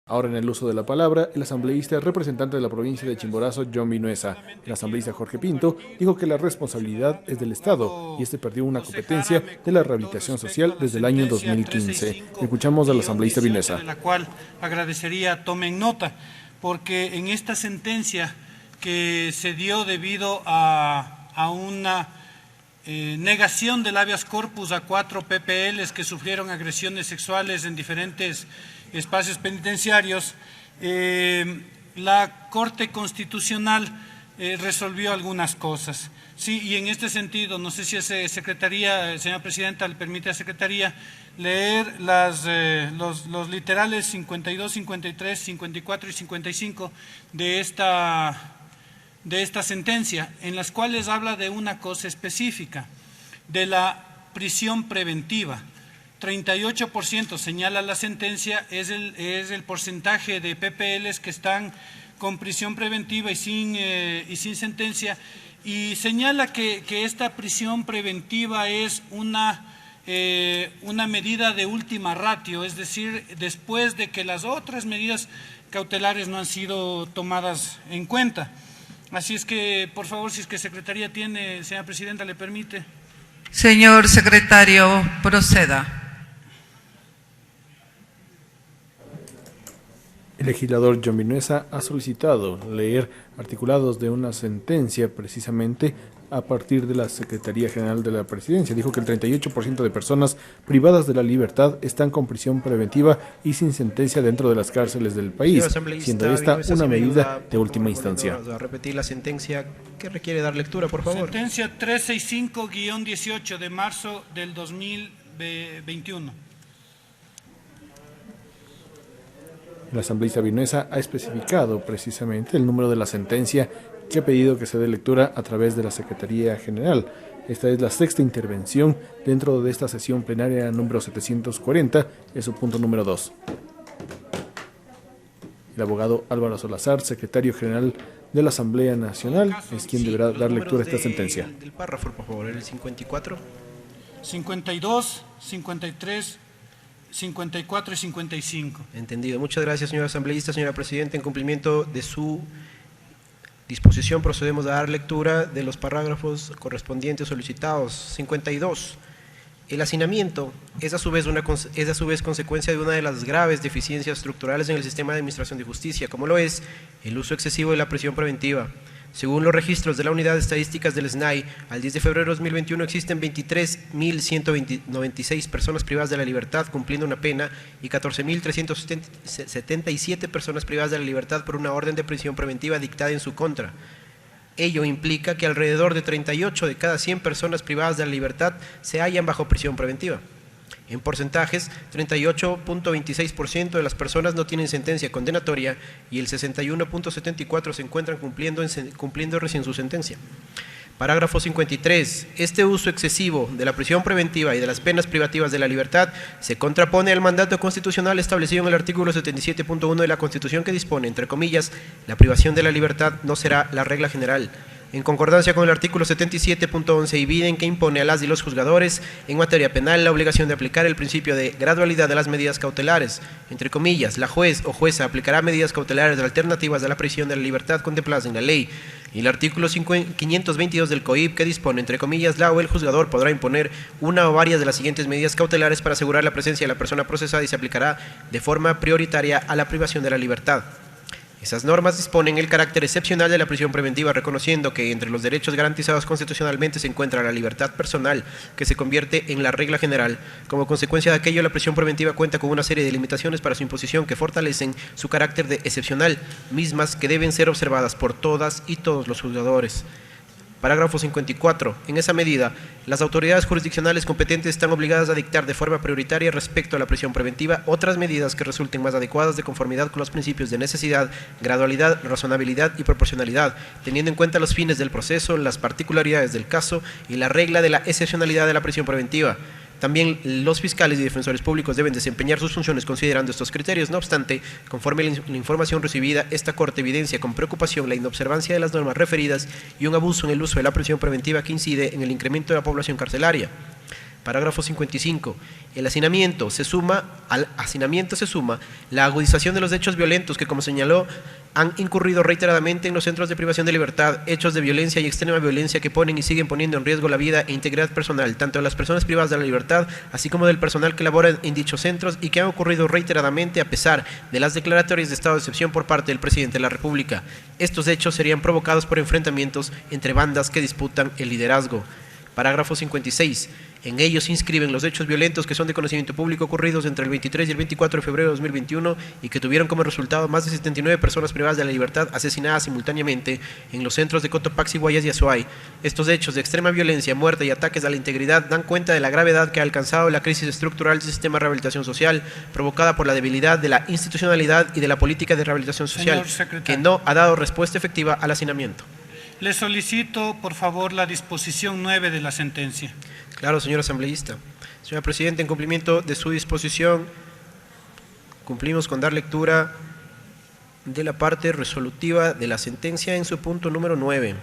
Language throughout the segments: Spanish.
Ahora en el uso de la palabra, el asambleísta representante de la provincia de Chimborazo, John Vinuesa. El asambleísta Jorge Pinto dijo que la responsabilidad es del Estado y este perdió una competencia de la rehabilitación social desde el año 2015. Escuchamos al asambleísta Vinuesa. De la cual agradecería tomen nota, porque en esta sentencia que se dio debido a una negación del habeas corpus a 4 PPLs que sufrieron agresiones sexuales en diferentes espacios penitenciarios, la Corte Constitucional resolvió algunas cosas. Sí, y en este sentido, no sé si Secretaría, señora Presidenta, le permite a Secretaría leer los literales 52, 53, 54 y 55 de esta sentencia, en las cuales habla de una cosa específica, de la prisión preventiva. 38% señala la sentencia, es el porcentaje de PPLs que están con prisión preventiva y sin sentencia, y señala que esta prisión preventiva es una medida de última ratio, es decir, después de que las otras medidas cautelares no han sido tomadas en cuenta. Así es que, por favor, si es que Secretaría tiene, señora Presidenta, le permite. Señor Secretario, proceda. El legislador John Vinuesa ha solicitado leer articulados de una sentencia precisamente a partir de la Secretaría General de la Presidencia. Dijo que el 38% de personas privadas de la libertad están con prisión preventiva y sin sentencia dentro de las cárceles del país, siendo esta una medida de última instancia. A repetir la sentencia que requiere dar lectura, por favor. Sentencia 365-18 de marzo del 2021. El asambleísta Vinuesa ha especificado precisamente el número de la sentencia que ha pedido que se dé lectura a través de la Secretaría General. Esta es la sexta intervención dentro de esta sesión plenaria número 740, es su punto número 2. El abogado Álvaro Salazar, secretario general de la Asamblea Nacional, es quien deberá dar lectura a esta sentencia. Del párrafo, por favor, el 54. 52, 53, 54 y 55. Entendido. Muchas gracias, señor asambleísta. Señora Presidenta, en cumplimiento de su disposición procedemos a dar lectura de los parágrafos correspondientes solicitados. 52. El hacinamiento es a su vez consecuencia de una de las graves deficiencias estructurales en el sistema de administración de justicia, como lo es el uso excesivo de la prisión preventiva. Según los registros de la Unidad de Estadísticas del SNAI, al 10 de febrero de 2021 existen 23.196 personas privadas de la libertad cumpliendo una pena y 14.377 personas privadas de la libertad por una orden de prisión preventiva dictada en su contra. Ello implica que alrededor de 38 de cada 100 personas privadas de la libertad se hallan bajo prisión preventiva. En porcentajes, 38.26% de las personas no tienen sentencia condenatoria y el 61.74% se encuentran cumpliendo recién su sentencia. Parágrafo 53. Este uso excesivo de la prisión preventiva y de las penas privativas de la libertad se contrapone al mandato constitucional establecido en el artículo 77.1 de la Constitución que dispone, entre comillas, la privación de la libertad no será la regla general. En concordancia con el artículo 77.11 y viden que impone a las y los juzgadores en materia penal la obligación de aplicar el principio de gradualidad de las medidas cautelares, entre comillas, la juez o jueza aplicará medidas cautelares alternativas a la prisión de la libertad contempladas en la ley, y el artículo 522 del COIP que dispone, entre comillas, la o el juzgador podrá imponer una o varias de las siguientes medidas cautelares para asegurar la presencia de la persona procesada y se aplicará de forma prioritaria a la privación de la libertad. Esas normas disponen el carácter excepcional de la prisión preventiva, reconociendo que entre los derechos garantizados constitucionalmente se encuentra la libertad personal, que se convierte en la regla general. Como consecuencia de aquello, la prisión preventiva cuenta con una serie de limitaciones para su imposición que fortalecen su carácter de excepcional, mismas que deben ser observadas por todas y todos los juzgadores. Parágrafo 54. En esa medida, las autoridades jurisdiccionales competentes están obligadas a dictar de forma prioritaria respecto a la prisión preventiva otras medidas que resulten más adecuadas de conformidad con los principios de necesidad, gradualidad, razonabilidad y proporcionalidad, teniendo en cuenta los fines del proceso, las particularidades del caso y la regla de la excepcionalidad de la prisión preventiva. También los fiscales y defensores públicos deben desempeñar sus funciones considerando estos criterios. No obstante, conforme a la información recibida, esta Corte evidencia con preocupación la inobservancia de las normas referidas y un abuso en el uso de la prisión preventiva que incide en el incremento de la población carcelaria. Parágrafo 55. Al hacinamiento se suma la agudización de los hechos violentos que, como señaló, han incurrido reiteradamente en los centros de privación de libertad, hechos de violencia y extrema violencia que ponen y siguen poniendo en riesgo la vida e integridad personal, tanto de las personas privadas de la libertad, así como del personal que labora en dichos centros y que han ocurrido reiteradamente a pesar de las declaratorias de estado de excepción por parte del presidente de la República. Estos hechos serían provocados por enfrentamientos entre bandas que disputan el liderazgo. Parágrafo 56. En ellos se inscriben los hechos violentos que son de conocimiento público ocurridos entre el 23 y el 24 de febrero de 2021 y que tuvieron como resultado más de 79 personas privadas de la libertad asesinadas simultáneamente en los centros de Cotopaxi, Guayas y Azuay. Estos hechos de extrema violencia, muerte y ataques a la integridad dan cuenta de la gravedad que ha alcanzado la crisis estructural del sistema de rehabilitación social provocada por la debilidad de la institucionalidad y de la política de rehabilitación social que no ha dado respuesta efectiva al hacinamiento. Le solicito, por favor, la disposición 9 de la sentencia. Claro, señor asambleísta. Señor presidente, en cumplimiento de su disposición, cumplimos con dar lectura de la parte resolutiva de la sentencia en su punto número 9.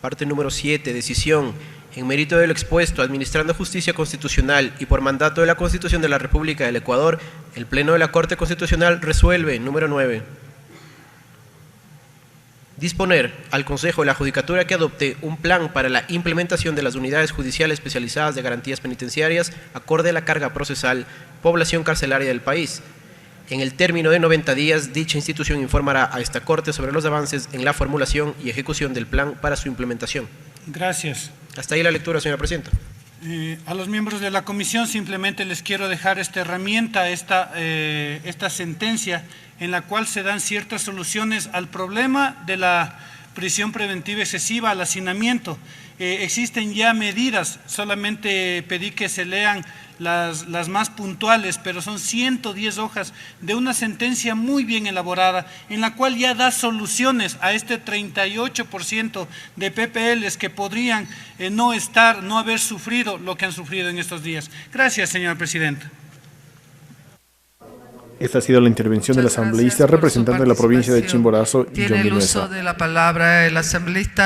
Parte número 7, decisión. En mérito de lo expuesto, administrando justicia constitucional y por mandato de la Constitución de la República del Ecuador, el Pleno de la Corte Constitucional resuelve, número 9, disponer al Consejo de la Judicatura que adopte un plan para la implementación de las unidades judiciales especializadas de garantías penitenciarias acorde a la carga procesal, población carcelaria del país. En el término de 90 días, dicha institución informará a esta Corte sobre los avances en la formulación y ejecución del plan para su implementación. Gracias. Hasta ahí la lectura, señora presidenta. A los miembros de la comisión simplemente les quiero dejar esta herramienta, esta sentencia en la cual se dan ciertas soluciones al problema de la prisión preventiva excesiva, al hacinamiento. Existen ya medidas, solamente pedí que se lean las más puntuales, pero son 110 hojas de una sentencia muy bien elaborada, en la cual ya da soluciones a este 38% de PPLs que podrían no haber sufrido lo que han sufrido en estos días. Gracias, señor presidente. Esta ha sido la intervención del asambleísta representante de la provincia de Chimborazo, Tiene John el Vinuesa. uso de la palabra el asambleísta